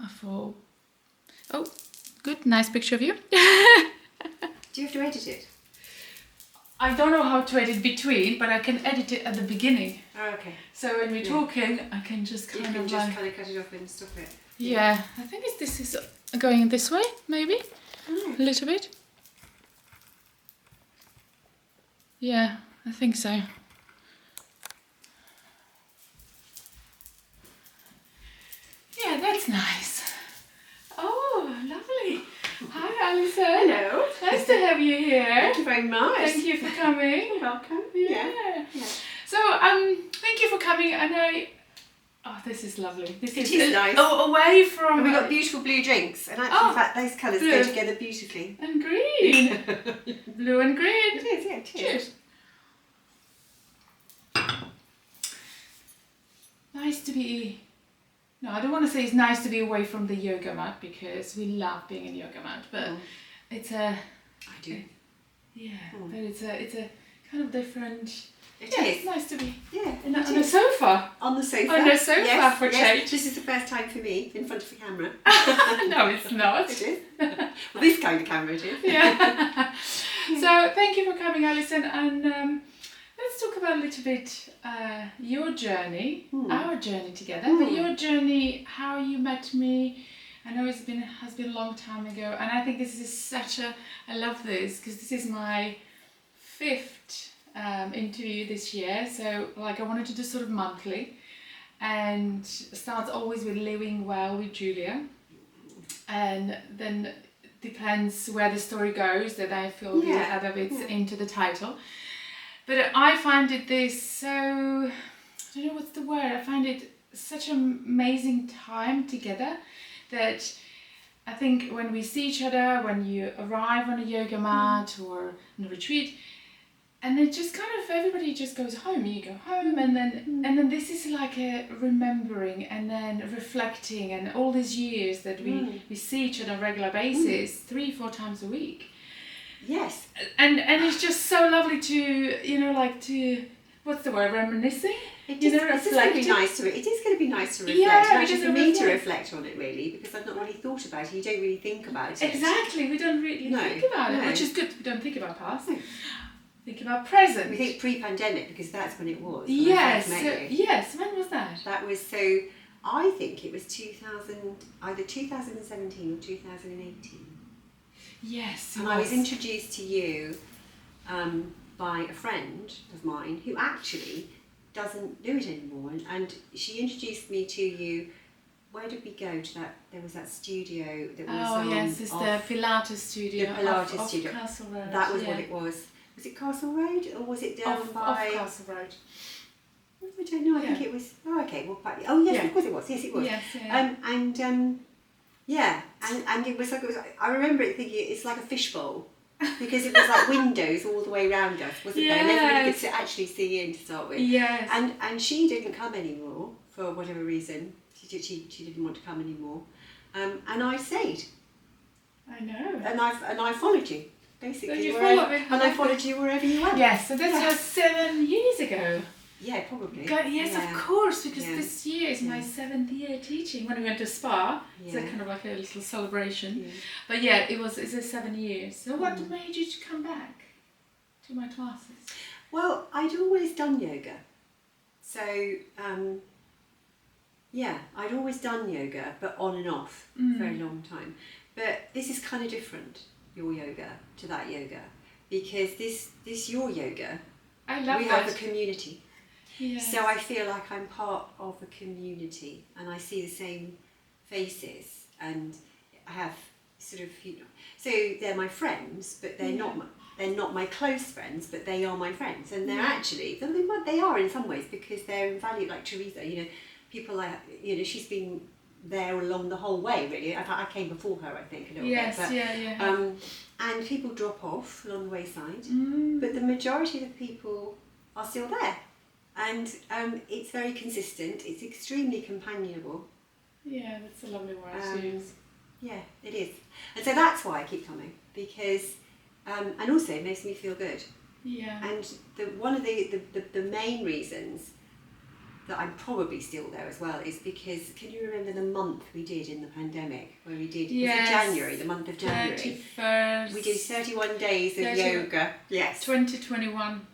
I thought, oh, good, nice picture of you. Do you have to edit it? I don't know how to edit between, but I can edit it at the beginning. Oh, okay. So when we're talking, I can just kind of just kind of cut it off and stop it. Yeah, I think this is going this way, maybe a little bit. Yeah, I think so. Yeah, that's nice. Oh, lovely. Hi, Alison. Hello. Nice to have you here. Thank you very much. Thank you for coming. You're welcome. Yeah. So, thank you for coming. And this is lovely. This is nice. Oh, away from. And we've got beautiful blue drinks, and actually, in fact, those colours go together beautifully. And green. Blue and green. It is, yeah. Cheers. Nice to be. No, I don't want to say it's nice to be away from the yoga mat because we love being in yoga mat, but it's a. I do. Yeah, but it's a kind of different. It is. It's nice to be. Yeah. On a sofa. On the sofa. On a sofa for change. This is the first time for me in front of a camera. No, it's not. It is. Well, this kind of camera it is. Yeah. So thank you for coming, Alison, and let's talk about a little bit your journey, our journey together, but your journey, how you met me. I know has been a long time ago, and I think this is I love this because this is my 5th interview this year, so like I wanted to do sort of monthly, and starts always with living well with Julia, and then depends where the story goes that I feel the other bits into the title. But I find this so, I don't know what's the word, I find it such an amazing time together that I think when we see each other, when you arrive on a yoga mat or on a retreat, and it just kind of, everybody just goes home, you go home, and then this is like a remembering and then reflecting, and all these years that we see each other on a regular basis, 3-4 times a week. Yes. And it's just so lovely to, what's the word, reminiscing? It is going to be nice to it is going to be nice to reflect. Yeah, because for me to reflect on it really, because I've not really thought about it. You don't really think about it. Exactly, we don't really think about it, which is good. We don't think about past. No. Think about present. We think pre-pandemic because that's when it was. Yes. Yes. When was that? That was I think it was either 2017 or 2018. Yes. And I was introduced to you by a friend of mine who actually doesn't do it anymore, and she introduced me to you. Where did we go to that? There was that studio that was. Oh yes, it's the Pilates studio. The Pilates studio. Castle Road. That was what it was. Was it Castle Road or was it down by? Off Castle Road. I don't know. I think it was. Oh, okay. Well, oh yes, of course it was. Yes, it was. Yes. Yeah. And it was like I remember it thinking it's like a fishbowl because it was like windows all the way around us, wasn't there? And everybody could actually see in to start with. Yes. And she didn't come anymore for whatever reason. She didn't want to come anymore, and I stayed. I know. And I followed you. Basically, and I followed you wherever you went. Yes, so this was 7 years ago. Yeah, probably. Yes, of course, because this year is my 7th year teaching. When we went to Spa, it's kind of like a little celebration. Yeah. But yeah, it's 7 years. So what made you to come back to my classes? Well, I'd always done yoga. So, I'd always done yoga, but on and off for a long time. But this is kind of different, your yoga, to that yoga. Because this your yoga, we have a community. Yes. So I feel like I'm part of a community and I see the same faces and I have sort of, so they're my friends, but they're not my close friends, but they are my friends. And they're actually, they are in some ways because they're invaluable, like Teresa, people like, she's been there along the whole way really. In fact, I came before her, I think, a little bit. But, and people drop off along the wayside, but the majority of the people are still there. And it's very consistent. It's extremely companionable. Yeah, that's a lovely word to use. Yeah, it is. And so that's why I keep coming, because, and also it makes me feel good. Yeah. And one of the main reasons that I'm probably still there as well is because, can you remember the month we did in the pandemic where we did, yes. was it January, the month of January? 31st. We did 31 days of yoga. Yes. 2021.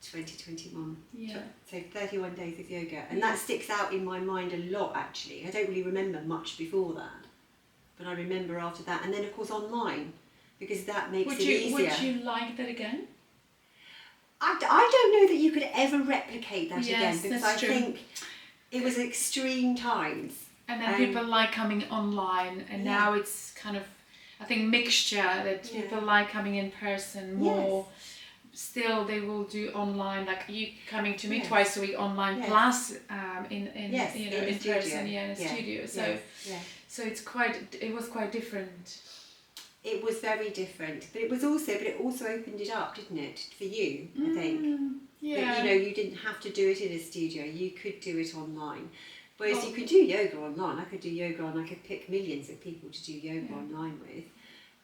2021. Yeah. So 31 days of yoga. And that sticks out in my mind a lot, actually. I don't really remember much before that. But I remember after that. And then, of course, online, because that makes it easier. Would you like that again? I don't know that you could ever replicate that yes, again, because that's I true. think it was extreme times. And then people like coming online, and now it's kind of, I think, mixture that people like coming in person more. Yes. Still, they will do online, like you coming to me twice a week online, plus in person, in a studio. So so it was quite different. It was very different, but it also opened it up, didn't it, for you? I think. Yeah. That, you didn't have to do it in a studio. You could do it online. Whereas you could do yoga online. I could do yoga and I could pick millions of people to do yoga online with.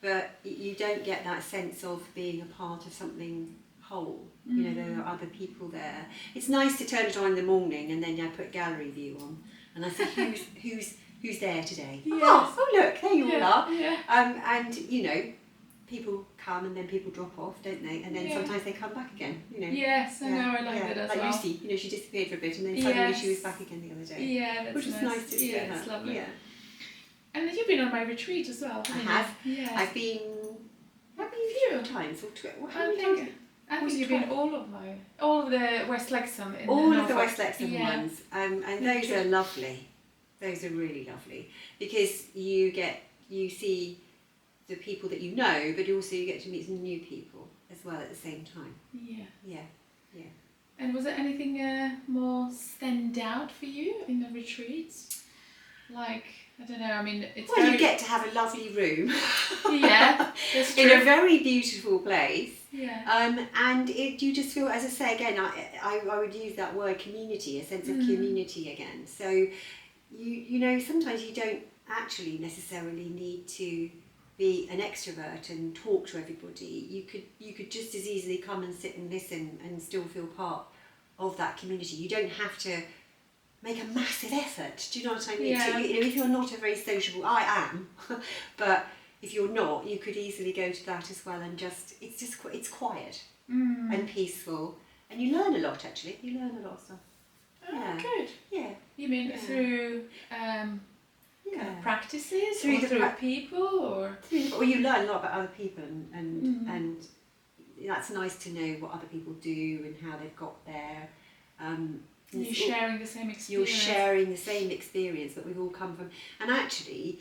But you don't get that sense of being a part of something whole. There are other people there. It's nice to turn it on in the morning and then I put gallery view on and I see who's there today. Yes. Oh look, there you all are. Yeah. And people come and then people drop off, don't they? And then sometimes they come back again. Yes, I know. I like that as well. Like Lucy, she disappeared for a bit and then suddenly she was back again the other day. Yeah, that's which was nice to see her. It's lovely. Yeah. And you've been on my retreat as well, haven't you? I have. Yeah. I've been a few times. I think you've been all of the West Lexham. All of the West Lexham ones, and those are lovely. Those are really lovely because you see the people that you know, but also you get to meet some new people as well at the same time. Yeah. And was there anything more stand out for you in the retreats? Like, I don't know, I mean, you get to have a lovely room. Yeah, that's true. In a very beautiful place. Yeah. And you just feel, as I say again, I would use that word community, a sense of community again. So, sometimes you don't actually necessarily need to be an extrovert and talk to everybody. You could just as easily come and sit and listen and still feel part of that community. You don't have to make a massive effort. Do you know what I mean? Yeah. If you're not a very sociable, I am, but if you're not, you could easily go to that as well and it's quiet and peaceful, and you learn a lot. Actually, you learn a lot of stuff. Oh, good. Yeah. You mean through kind of practices, through people, or you learn a lot about other people, and that's nice to know what other people do and how they've got there. You're sharing the same experience. You're sharing the same experience that we've all come from, and actually,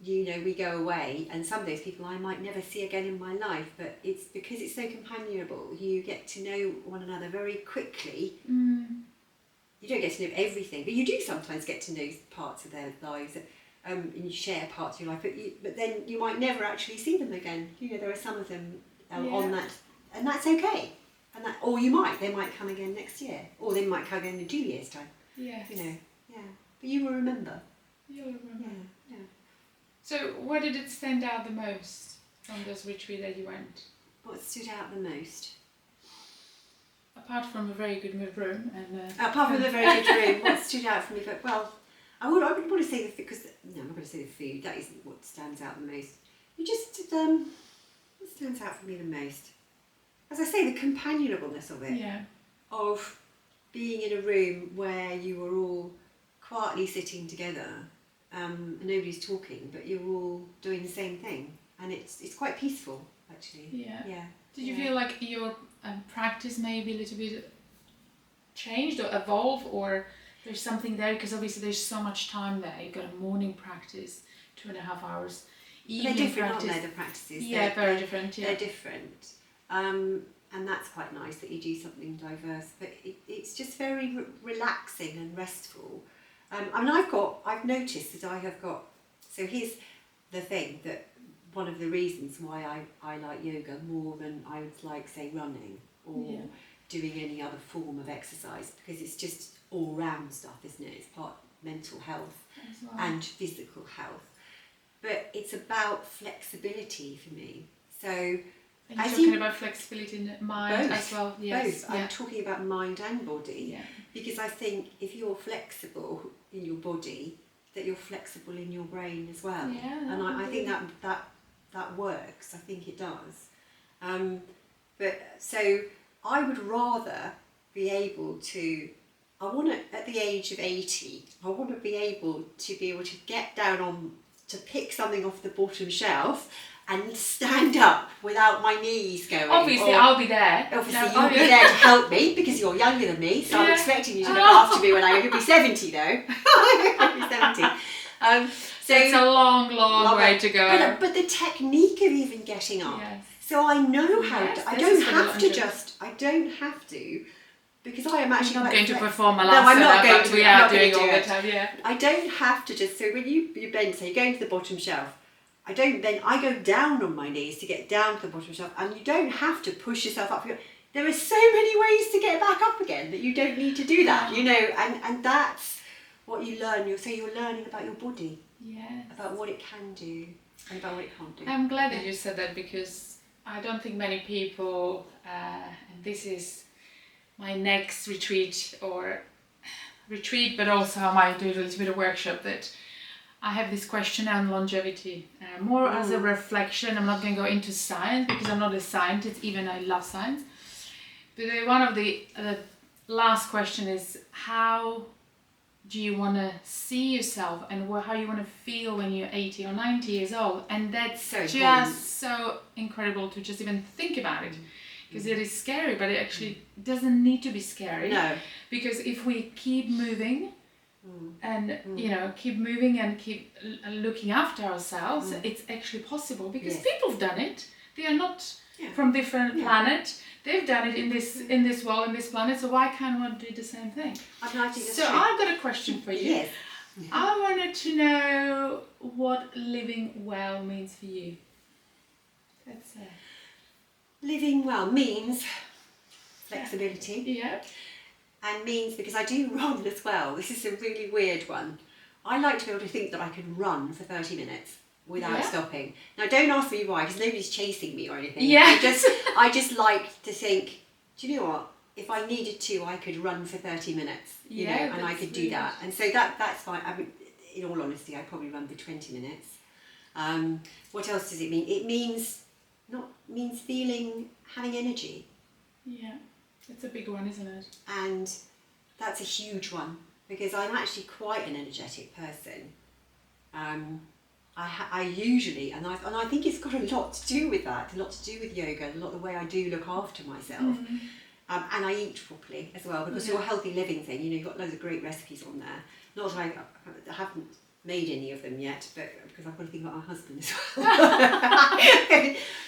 we go away, and some of those people I might never see again in my life, but it's because it's so companionable. You get to know one another very quickly. You don't get to know everything, but you do sometimes get to know parts of their lives, and you share parts of your life, but then you might never actually see them again. There are some of them on that, and that's okay. Or they might come again next year, or they might come again in 2 years' time. Yes. But you will remember. You'll remember. Yeah. So, what did it stand out the most from this retreat that you went? What stood out the most? Apart from a very good room and. Apart from the very good room, what stood out for me? But I would want to say the food, because I'm not going to say the food. That isn't what stands out the most. What stands out for me the most? As I say, the companionableness of it. Yeah. Of being in a room where you were all quietly sitting together, and nobody's talking, but you're all doing the same thing, and it's quite peaceful, actually. Yeah. Yeah. Did you feel like your practice maybe a little bit changed or evolved, or there's something there? Because obviously there's so much time there. You've got a morning practice, 2.5 hours. They're different, aren't they, the practices? Yeah, very different. Yeah. They're different. And that's quite nice that you do something diverse, but it's just very relaxing and restful. I've noticed that I have got, so here's the thing, that one of the reasons why I like yoga more than I would like, say, running or doing any other form of exercise, because it's just all round stuff, isn't it? It's part mental health and physical health. But it's about flexibility for me. So Are you talking about flexibility in the mind both, as well? Yes. both. I'm talking about mind and body, Yeah. because I think if you're flexible in your body, that you're flexible in your brain as well. Yeah, and I think that works. I think it does. But so I would rather be able to. I want to, at the age of 80, I want to be able to get down on, to pick something off the bottom shelf and stand up without my knees going. Obviously, I'll be there. Obviously, you'll be there to help me because you're younger than me, so I'm expecting you to look after me when you'll be 70 though. I'll be 70. So it's a long way to go. But the technique of even getting up. Yes. So I know how Yes, to, I don't have to, because I am actually not going to flexible. perform a No, I'm not going to. We I'm are not doing going to all do the time, yeah. I don't have to just, so when you bend, so you're going to the bottom shelf, I go down on my knees to get down to the bottom shelf, and you don't have to push yourself up. There are so many ways to get back up again that you don't need to do that, you know, and that's what you learn. So you're learning about your body, Yes. about what it can do and about what it can't do. I'm glad that you said that, because I don't think many people, and this is my next retreat, but also I might do a little bit of workshop, that I have this question on longevity, more as a reflection. I'm not going to go into science because I'm not a scientist, even I love science. But one of the last question is, how do you want to see yourself and how you want to feel when you're 80 or 90 years old? And that's so incredible to just even think about it. Because it is scary, but it actually doesn't need to be scary. No. Because if we keep moving, and keep moving and keep looking after ourselves, it's actually possible, because people have done it. They are not from different planet. They've done it in this world, in this planet. So why can't one do the same thing? I mean, I think that's so true. I've got a question for you. Yes. I wanted to know what living well means for you. That's Living well means flexibility. Yeah. And means, because I do run as well, this is a really weird one. I like to be able to think that I can run for 30 minutes without stopping. Now, don't ask me why, because nobody's chasing me or anything. Yeah. I just like to think, do you know what? If I needed to, I could run for 30 minutes, you know, and I could do that. And so that's fine. I mean, in all honesty, I probably run for 20 minutes. What else does it mean? It means having energy. Yeah. It's a big one, isn't it? And that's a huge one, because I'm actually quite an energetic person. I usually, and I think it's got a lot to do with that, a lot to do with yoga, a lot of the way I do look after myself. And I eat properly as well, because your healthy living thing, you know, you've got loads of great recipes on there. Not that I haven't made any of them yet, but because I've got to think about my husband as well.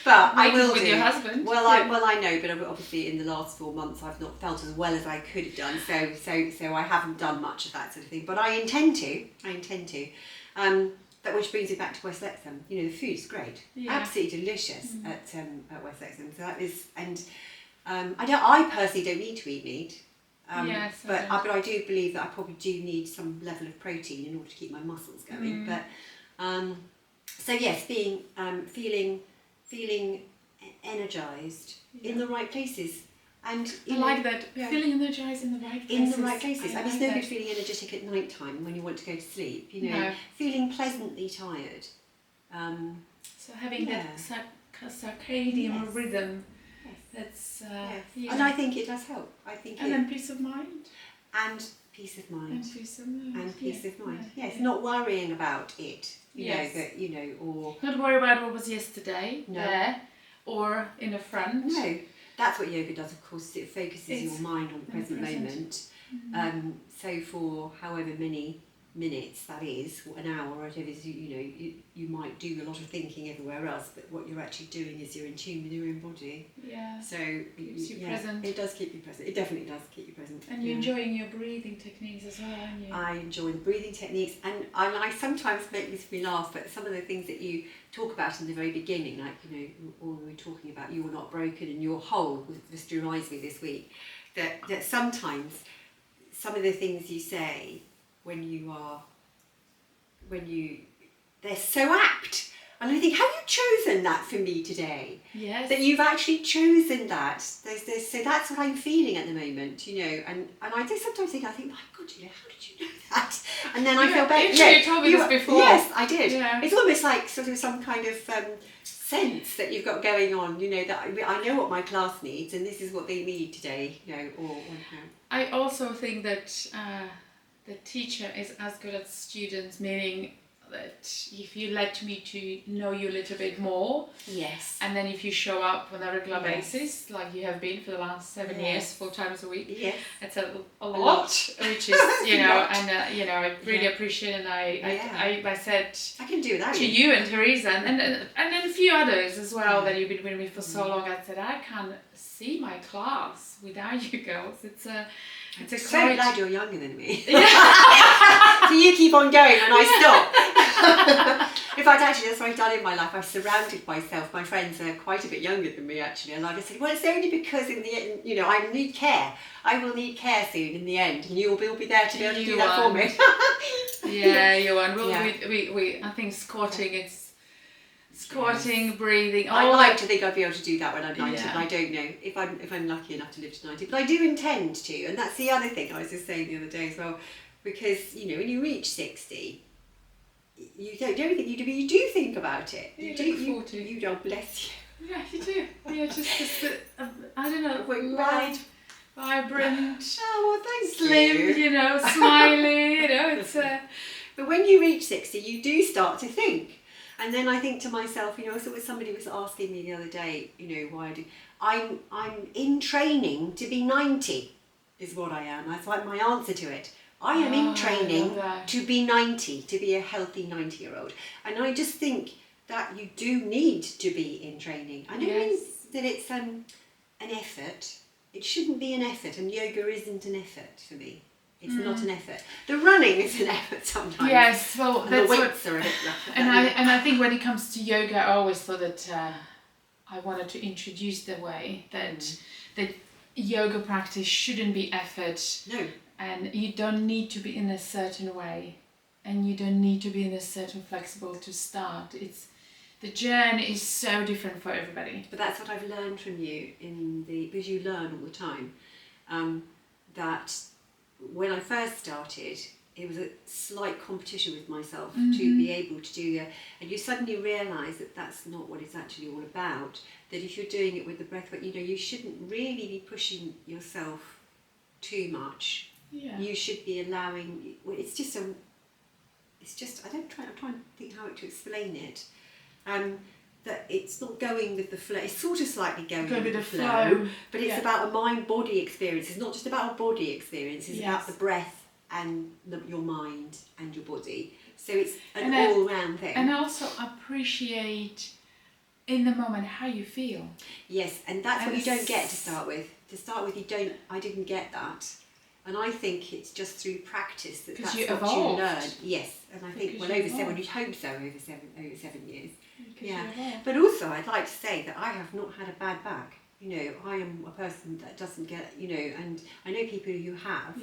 But I will with do. Your husband. Well, I know, but obviously in the last 4 months I've not felt as well as I could have done. So I haven't done much of that sort of thing. But I intend to. That which brings me back to West Exham. You know, the food's great, absolutely delicious at West Exham. So that is, and I personally don't need to eat meat. But I do believe that I probably do need some level of protein in order to keep my muscles going. But so yes, being feeling energized in the right places, and I like that, feeling energized in the right places. In the right places. I mean, it's no good feeling energetic at night time when you want to go to sleep. You know, feeling pleasantly tired. So having that circadian rhythm. That's and I think it does help. Then peace of mind. And peace of mind. And peace of mind. And peace of mind. Yes, not worrying about it. You know that or not worry about what was yesterday there or in the front. No, that's what yoga does. Of course, it focuses your mind on the present moment. So for however many minutes that is, or an hour, or whatever it is, you might do a lot of thinking everywhere else, but what you're actually doing is you're in tune with your own body. Yeah. So keeps you present. It does keep you present. It definitely does keep you present. And you're enjoying your breathing techniques as well, aren't you? I enjoy the breathing techniques, and I sometimes make me laugh, but some of the things that you talk about in the very beginning, like, all we were talking about, you're not broken and you're whole, just reminds me this week that sometimes some of the things you say they're so apt. And I think, have you chosen that for me today? Yes. That you've actually chosen that. So that's what I'm feeling at the moment, and I do sometimes think, my God, Julia, how did you know that? And then I feel better. You told me this before. Yes, I did. Yeah. It's almost like sort of some kind of sense that you've got going on, that I know what my class needs and this is what they need today, or. I also think that the teacher is as good as students, meaning that if you let me to know you a little bit more, yes, and then if you show up on a regular basis, like you have been for the last 7 years, 4 times a week, yes, it's a lot, which is I really appreciate, and I said I can do that to you and Teresa and then a few others as well that you've been with me for so long. I said I can't see my class without you girls. It's I'm so glad you're younger than me. So you keep on going and I stop. In fact, actually, that's what I've done in my life. I've surrounded myself. My friends are quite a bit younger than me, actually. And I just said, well, it's only because in the end, I need care. I will need care soon in the end. And you'll be there to be able to do that for me. Yeah, you are. We I think squatting, it's squatting, breathing. I'd like to think I'd be able to do that when I'm 90, but I don't know if I'm lucky enough to live to 90. But I do intend to, and that's the other thing I was just saying the other day as well, because when you reach 60, you do think about it. You look 40. You don't, bless you. Yeah, you do. Yeah, just I don't know, light, vibrant. Oh well, thanks. Slim, smiling. It's. But when you reach 60, you do start to think. And then I think to myself, somebody was asking me the other day, why I do. I'm in training to be 90, is what I am. That's like my answer to it. I am in training to be 90, to be a healthy 90-year-old. And I just think that you do need to be in training. I don't mean that it's an effort. It shouldn't be an effort, and yoga isn't an effort for me. It's not an effort. The running is an effort sometimes. Yes, well, and the weights are a bit rough. And I think when it comes to yoga, I always thought that I wanted to introduce the way that yoga practice shouldn't be effort. No. And you don't need to be in a certain way, and you don't need to be in a certain flexible to start. The journey is so different for everybody. But that's what I've learned from you because you learn all the time. That when I first started, it was a slight competition with myself to be able to do that. And you suddenly realise that that's not what it's actually all about. That if you're doing it with the breath work, you shouldn't really be pushing yourself too much. Yeah. You should be allowing. It's just I'm trying to think how to explain it. That it's not going with the flow. It's sort of slightly going with the flow, but it's about a mind-body experience. It's not just about a body experience. It's about the breath and your mind and your body. So it's an all-round thing. And also appreciate in the moment how you feel. Yes, and that's what you don't get to start with. To start with, I didn't get that. And I think it's just through practice that's what you learn. Yes, and I think over 7, you'd hope so, over 7 years. But also I'd like to say that I have not had a bad back. I am a person that doesn't get, and I know people who have,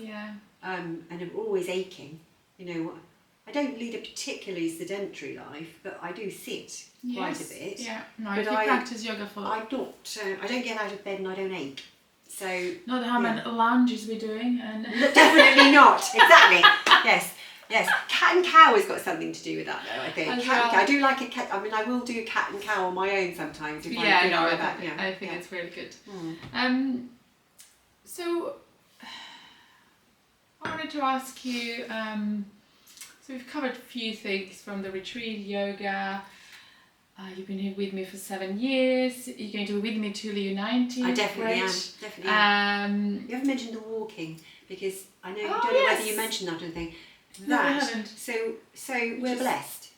and are always aching. I don't lead a particularly sedentary life, but I do sit quite a bit. Yeah, no, but if you practice yoga for... I don't get out of bed and I don't ache. So not how many lunges we're doing, and definitely not. Exactly. Yes. Cat and cow has got something to do with that, though. I think I do like a cat. I mean, I will do cat and cow on my own sometimes. If I think it's really good. So I wanted to ask you. So we've covered a few things from the retreat, yoga. You've been here with me for 7 years. You're going to be with me till you're 90. I definitely am. You haven't mentioned the walking, because I know you don't know whether you mentioned that or anything. No, I haven't. So we're blessed.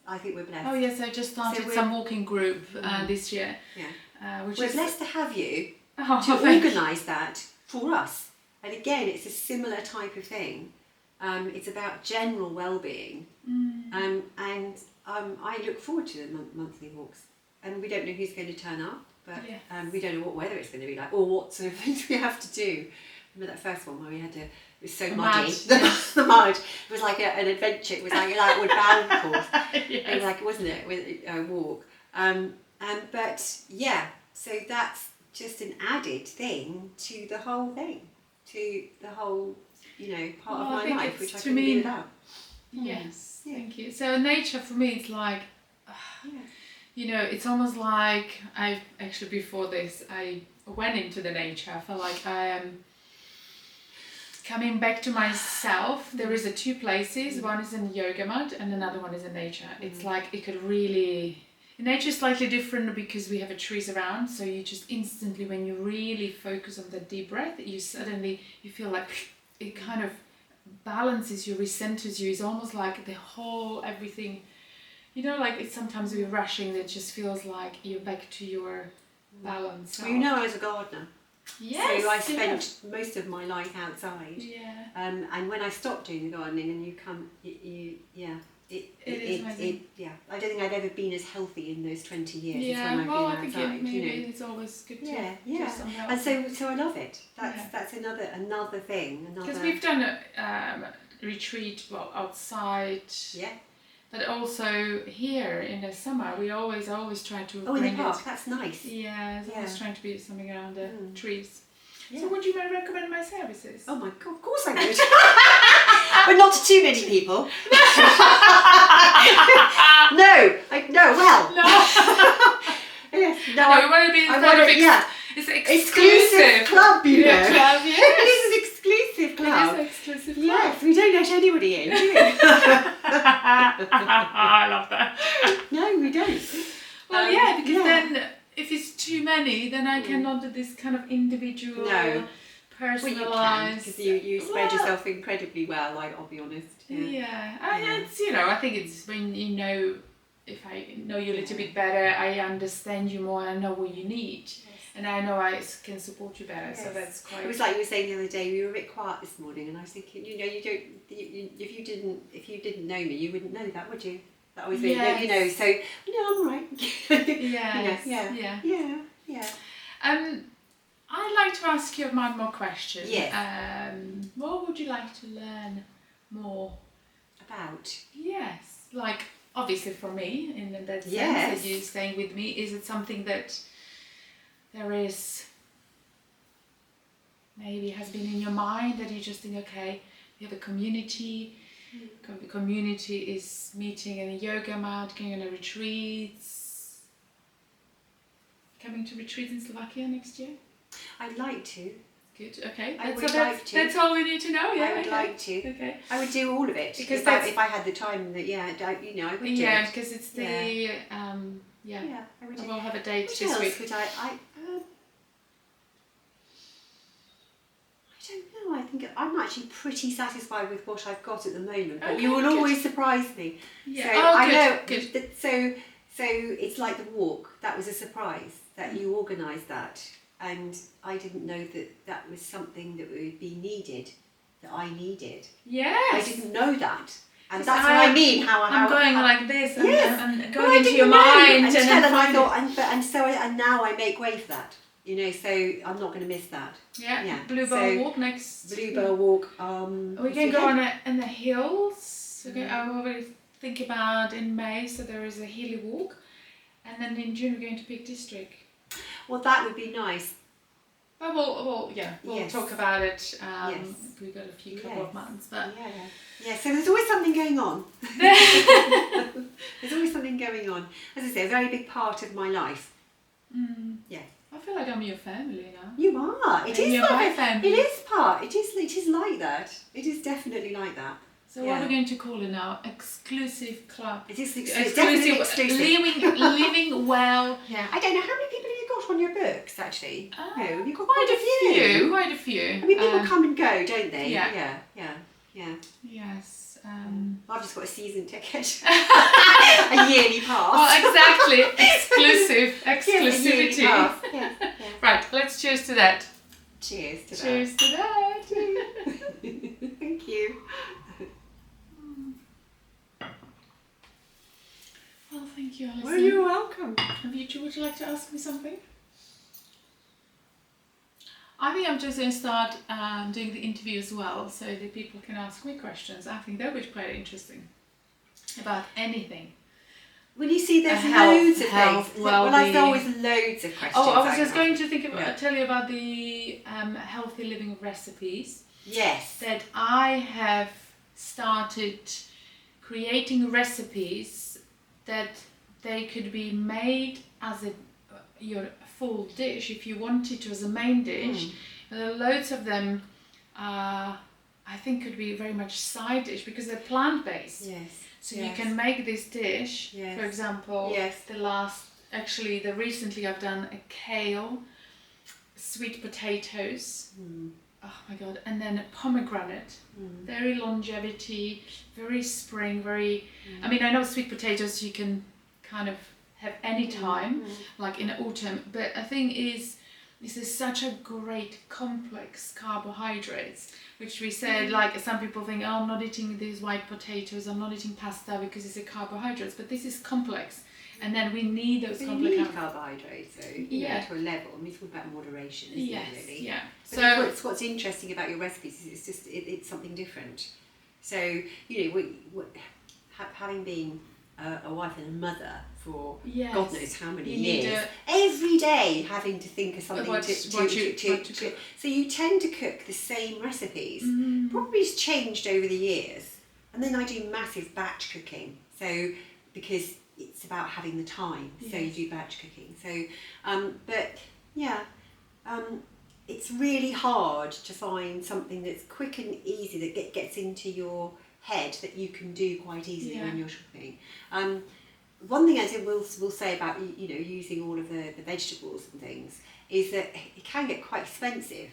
I think we're blessed. Oh yes, I just started some walking group this year. Yeah. We're blessed to have you to organise that for us. And again, it's a similar type of thing. It's about general well-being. And I look forward to the monthly walks, and we don't know who's going to turn up, but we don't know what weather it's going to be like or what sort of things we have to do. Remember that first one where it was so The muddy. mud, yes. The mud. It was like an adventure. It was like an outward bound course. Yes. It was like, wasn't it, with a walk. But yeah, so that's just an added thing to the whole thing, to the whole, part of my life, which I couldn't do without. Yes, thank you. So nature for me, it's like, it's almost like before this, I went into the nature. I felt like I am coming back to myself. There is two places. One is in yoga mat and another one is in nature. It's like it could really... Nature is slightly different because we have trees around, so you just instantly, when you really focus on the deep breath, you feel like it kind of balances you, recenters you. It's almost like the whole everything, like sometimes we're rushing, it just feels like you're back to your balance. Well, I was a gardener. Yes. So I spent most of my life outside. Yeah. And when I stopped doing the gardening, and you come, It is amazing. I don't think I've ever been as healthy in those 20 years as when I've been outside. I think maybe it's always good to do something else. And so I love it. That's another thing. Because we've done a retreat, outside. Yeah. But also here in the summer, we always try to in bring the park. it. That's nice. Yeah, it's always trying to be something around the trees. Yeah. So would you recommend my services? Oh my God, of course I would. But not to too many people. No. Yes, we want to be it's exclusive club, club, yes. It is an exclusive club. It is an exclusive club. Yes, we don't let anybody in, do we? I love that. No, we don't. Well, because then if it's too many, then I cannot do this kind of individual, personalised. Because you spread yourself incredibly well. I'll be honest. It's I think it's when if I know you a little bit better, I understand you more. I know what you need, and I know I can support you better. Yes. So that's quite. It was like you were saying the other day. We were a bit quiet this morning, and I was thinking, you don't. If you didn't know me, you wouldn't know that, would you? That was really, So I'm all right. Yes. Yeah. I'd like to ask you one more question. Yes. What would you like to learn more about? Yes, like obviously for me, in that sense that you're staying with me, is it something that there is maybe has been in your mind that you just think, okay, we have a community. The community is meeting in a yoga mat, going on a retreats. Coming to retreats in Slovakia next year? I'd like to. Good, okay. That's all we need to know, I would like to. Okay. I would do all of it. Because if I had the time, I would do it. Yeah, because it's the, I would do it. We'll have a date What this else week. Would I don't know. I think I'm actually pretty satisfied with what I've got at the moment. But you will always surprise me. Yeah. So good. So it's like the walk. That was a surprise that you organised that, and I didn't know that was something that would be needed. That I needed. Yes. I didn't know that. And that's what I mean. I'm going like this and going well, into your mind and now I make way for that. So I'm not going to miss that. Yeah. Bluebell walk next. Bluebell walk. We can go on in the hills. Okay, I already think about in May. So there is a hilly walk, and then in June we're going to Peak District. Well, that would be nice. But we'll talk about it. We've got a couple of months, but so there's always something going on. There's always something going on. As I say, a very big part of my life. Yeah. I feel like I'm your family now. You are. It is my family. It is part. It is like that. It is definitely like that. So what are we going to call it now? Exclusive club. It is definitely exclusive. Living well. Yeah. I don't know how many people have you got on your books actually. You've got quite a few. I mean, people come and go, don't they? Yeah. Yes. I've just got a season ticket. A yearly pass. Well, exactly. Exclusivity. Yes. Right, let's cheers to that. Cheers to that. Cheers to that. Thank you. Well, thank you, Alison. Well, you're welcome. Would you like to ask me something? I think I'm just going to start doing the interview as well, so that people can ask me questions. I think that would be quite interesting about anything. When you see there's loads of things, well, there's always loads of questions. Oh, I was just going to tell you about the healthy living recipes. Yes. That I have started creating recipes that they could be made as your full dish if you wanted to, as a main dish. There are loads of them. I think could be very much side dish because they're plant based. Yes. So you can make this dish. Yes. For example, recently I've done a kale, sweet potatoes. Oh my god! And then a pomegranate. Very longevity, very spring, very. I mean, I know sweet potatoes you can kind of have any time, like in autumn. But the thing is, this is such a great complex carbohydrates, which we said, like some people think, oh, I'm not eating these white potatoes, I'm not eating pasta because it's a carbohydrates, but this is complex. And then we need those complex carbohydrates, so to a level. I mean, it's all about moderation, isn't it, really? Yeah. But what's interesting about your recipes is it's something different. So, having been a wife and a mother for God knows how many years, every day having to think of something so you tend to cook the same recipes. Probably it's changed over the years. And then I do massive batch cooking, so because it's about having the time, so you do batch cooking. So, it's really hard to find something that's quick and easy that gets into your head that you can do quite easily when you're shopping. One thing I will say about using all of the vegetables and things is that it can get quite expensive.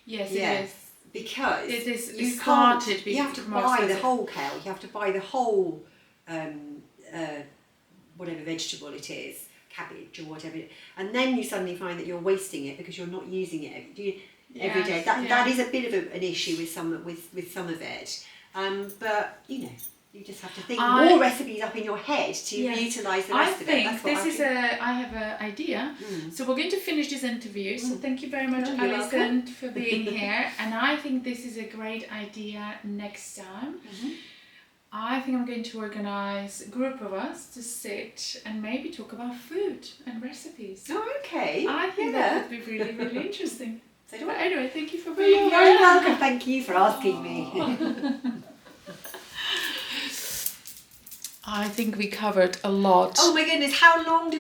Yes, it is. Because you have to buy the whole kale, you have to buy the whole whatever vegetable it is, cabbage or whatever, and then you suddenly find that you're wasting it because you're not using it every day. That is a bit of an issue with some of it. But you just have to think more recipes up in your head to utilise the rest of it. I have an idea. So we're going to finish this interview. So thank you very much, Alison, for being here. And I think this is a great idea next time. I think I'm going to organise a group of us to sit and maybe talk about food and recipes. Oh, okay. I think that would be really, really interesting. So but anyway, thank you for being here. You're very welcome. Thank you for asking me. I think we covered a lot. Oh my goodness, how long did